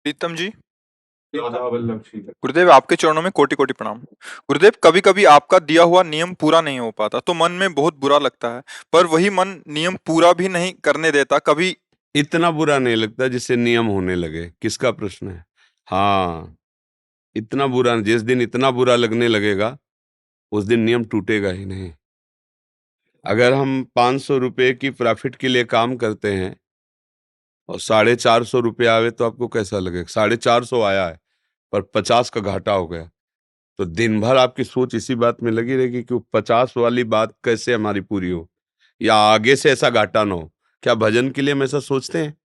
प्रीतम जी। राधा वल्लभ जी। गुरुदेव, आपके चरणों में कोटि कोटि प्रणाम। गुरुदेव, कभी कभी आपका दिया हुआ नियम पूरा नहीं हो पाता तो मन में बहुत बुरा लगता है। पर वही मन नियम पूरा भी नहीं करने देता कभी। इतना बुरा नहीं लगता जिससे नियम होने लगे। किसका प्रश्न है? हाँ, इतना बुरा, जिस दिन इतना बुरा लगने लगेगा उस दिन नियम टूटेगा ही नहीं। अगर हम 500 रुपए की प्रॉफिट के लिए काम करते हैं और 450 रुपये आवे तो आपको कैसा लगेगा? 450 आया है पर 50 का घाटा हो गया, तो दिन भर आपकी सोच इसी बात में लगी रहेगी कि वो 50 वाली बात कैसे हमारी पूरी हो या आगे से ऐसा घाटा ना हो। क्या भजन के लिए हम ऐसा सोचते हैं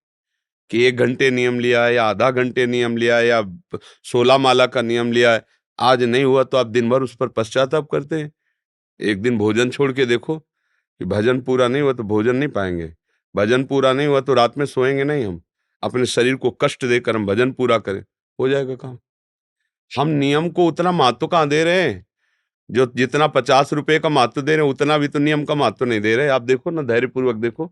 कि 1 घंटे नियम लिया है या आधा घंटे नियम लिया है या 16 माला का नियम लिया है, आज नहीं हुआ तो आप दिन भर उस पर पश्चाताप करते हैं? एक दिन भोजन छोड़ के देखो कि भजन पूरा नहीं हुआ तो भोजन नहीं पाएंगे, भजन पूरा नहीं हुआ तो रात में सोएंगे नहीं। हम अपने शरीर को कष्ट देकर हम भजन पूरा करें, हो जाएगा काम। हम नियम को उतना महत्व कहाँ दे रहे हैं? जो जितना 50 रुपए का महत्व दे रहे हैं उतना भी तो नियम का महत्व नहीं दे रहे। आप देखो ना, धैर्यपूर्वक देखो।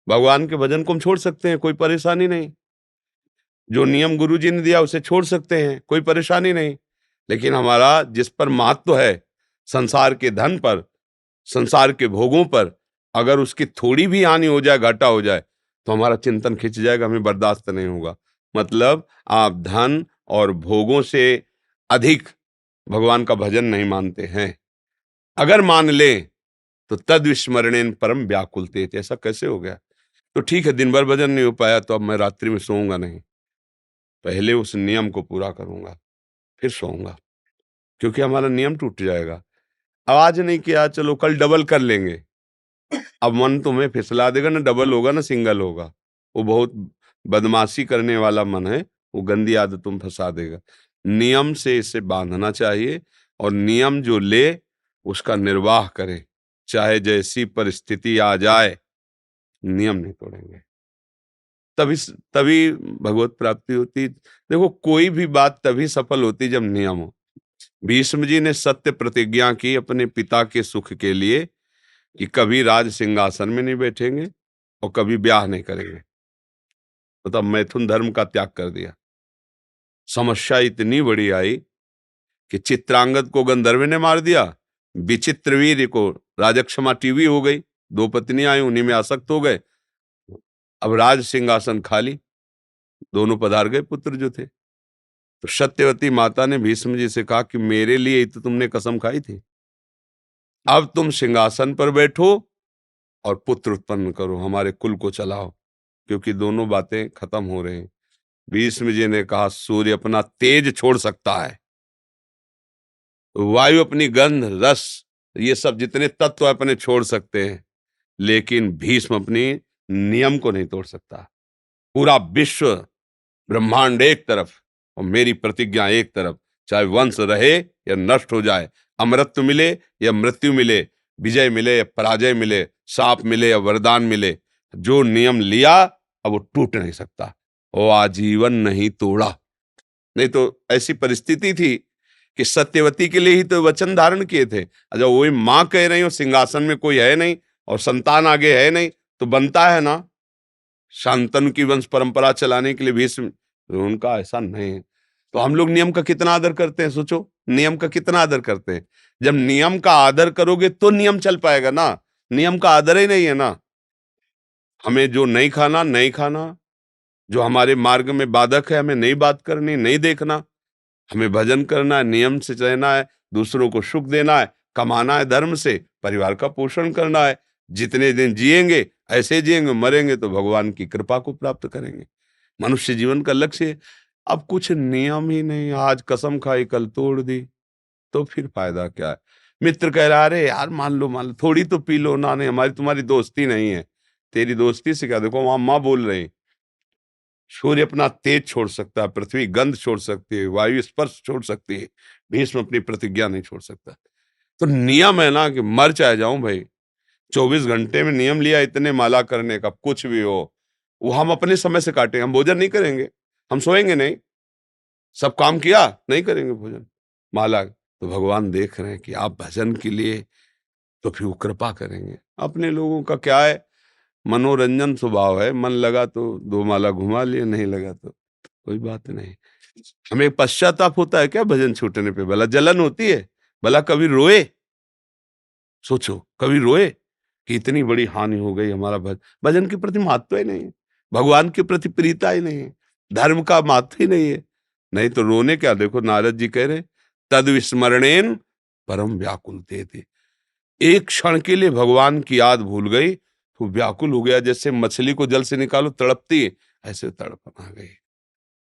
भगवान के भजन को हम छोड़ सकते हैं, कोई परेशानी नहीं। जो नियम गुरु जी ने दिया उसे छोड़ सकते हैं, कोई परेशानी नहीं। लेकिन हमारा जिस पर महत्व है, संसार के धन पर, संसार के भोगों पर, अगर उसकी थोड़ी भी हानि हो जाए, घाटा हो जाए, तो हमारा चिंतन खिंच जाएगा, हमें बर्दाश्त नहीं होगा। मतलब आप धन और भोगों से अधिक भगवान का भजन नहीं मानते हैं। अगर मान ले तो तद विस्मरणेन परम व्याकुलते। ऐसा कैसे हो गया? तो ठीक है, दिन भर भजन नहीं हो पाया तो अब मैं रात्रि में सोऊंगा नहीं, पहले उस नियम को पूरा करूंगा फिर सोऊंगा, क्योंकि हमारा नियम टूट जाएगा। अब आज नहीं किया, चलो कल डबल कर लेंगे। अब मन तुम्हें फिसला देगा, ना डबल होगा ना सिंगल होगा। वो बहुत बदमाशी करने वाला मन है, वो गंदी आदत तुम फंसा देगा। नियम से इसे बांधना चाहिए और नियम जो ले उसका निर्वाह करे, चाहे जैसी परिस्थिति आ जाए, नियम नहीं तोड़ेंगे। तभी तभी भगवत प्राप्ति होती। देखो, कोई भी बात तभी सफल होती जब नियम हो। भीष्म जी ने सत्य प्रतिज्ञा की अपने पिता के सुख के लिए कि कभी राज सिंहासन में नहीं बैठेंगे और कभी ब्याह नहीं करेंगे। मतलब मैथुन धर्म का त्याग कर दिया। समस्या इतनी बड़ी आई कि चित्रांगद को गंधर्व ने मार दिया, विचित्रवीर्य को राजक्षमा टीवी हो गई, 2 पत्नियां आई, उन्हीं में आसक्त हो गए। अब राज सिंहासन खाली, दोनों पधार गए पुत्र जो थे। तो सत्यवती माता ने भीष्म जी से कहा कि मेरे लिए ही तो तुमने कसम खाई थी, अब तुम सिंहासन पर बैठो और पुत्र उत्पन्न करो, हमारे कुल को चलाओ, क्योंकि दोनों बातें खत्म हो रही हैं। भीष्म जी ने कहा सूर्य अपना तेज छोड़ सकता है, वायु अपनी गंध रस, ये सब जितने तत्व अपने छोड़ सकते हैं, लेकिन भीष्म अपनी नियम को नहीं तोड़ सकता। पूरा विश्व ब्रह्मांड एक तरफ और मेरी प्रतिज्ञा एक तरफ, चाहे वंश रहे या नष्ट हो जाए, अमरत्व मिले या मृत्यु मिले, विजय मिले या पराजय मिले, शाप मिले या वरदान मिले, जो नियम लिया अब वो टूट नहीं सकता। वो आजीवन नहीं तोड़ा। नहीं तो ऐसी परिस्थिति थी कि सत्यवती के लिए ही तो वचन धारण किए थे। अच्छा, वही मां कह रही हो सिंहासन में कोई है नहीं और संतान आगे है नहीं, तो बनता है ना शांतनु की वंश परंपरा चलाने के लिए भीष्म। उनका ऐसा नहीं है। तो हम लोग नियम का कितना आदर करते हैं, सोचो, नियम का कितना आदर करते हैं। जब नियम का आदर करोगे तो नियम चल पाएगा ना। नियम का आदर ही नहीं है ना। हमें जो नहीं खाना नहीं खाना, जो हमारे मार्ग में बाधक है हमें नहीं बात करनी, नहीं देखना। हमें भजन करना है, नियम से रहना है, दूसरों को सुख देना है, कमाना है धर्म से, परिवार का पोषण करना है। जितने दिन जिएंगे ऐसे जिएंगे, मरेंगे तो भगवान की कृपा को प्राप्त करेंगे। मनुष्य जीवन का लक्ष्य है। अब कुछ नियम ही नहीं, आज कसम खाई कल तोड़ दी, तो फिर फायदा क्या है? मित्र कह रहा, अरे यार मान लो थोड़ी तो पी लो ना। नहीं, हमारी तुम्हारी दोस्ती नहीं है। तेरी दोस्ती से क्या, देखो वहां माँ बोल रही, सूर्य अपना तेज छोड़ सकता है, पृथ्वी गंध छोड़ सकती है, वायु स्पर्श छोड़ सकती है, भीष्म अपनी प्रतिज्ञा नहीं छोड़ सकता। तो नियम है ना कि मर चाहे जाऊं भाई, 24 घंटे में नियम लिया इतने माला करने का, कुछ भी हो वो हम अपने समय से काटेंगे। हम भोजन नहीं करेंगे, हम सोएंगे नहीं, सब काम किया नहीं करेंगे भोजन, माला। तो भगवान देख रहे हैं कि आप भजन के लिए, तो फिर वो कृपा करेंगे। अपने लोगों का क्या है, मनोरंजन स्वभाव है, मन लगा तो 2 माला घुमा लिए, नहीं लगा तो कोई बात नहीं। हमें पश्चाताप होता है क्या भजन छूटने पे? भला जलन होती है? भला कभी रोए? सोचो, कभी रोए कि इतनी बड़ी हानि हो गई, हमारा भजन के प्रति महत्व ही नहीं है, भगवान के प्रति प्रीता ही नहीं है, धर्म का महत्व ही नहीं है। नहीं तो रोने क्या? देखो नारद जी कह रहे तद विस्मरणेन परम व्याकुल थे। एक क्षण के लिए भगवान की याद भूल गई तो व्याकुल हो गया, जैसे मछली को जल से निकालो तड़पती है, ऐसे तड़पन आ गई।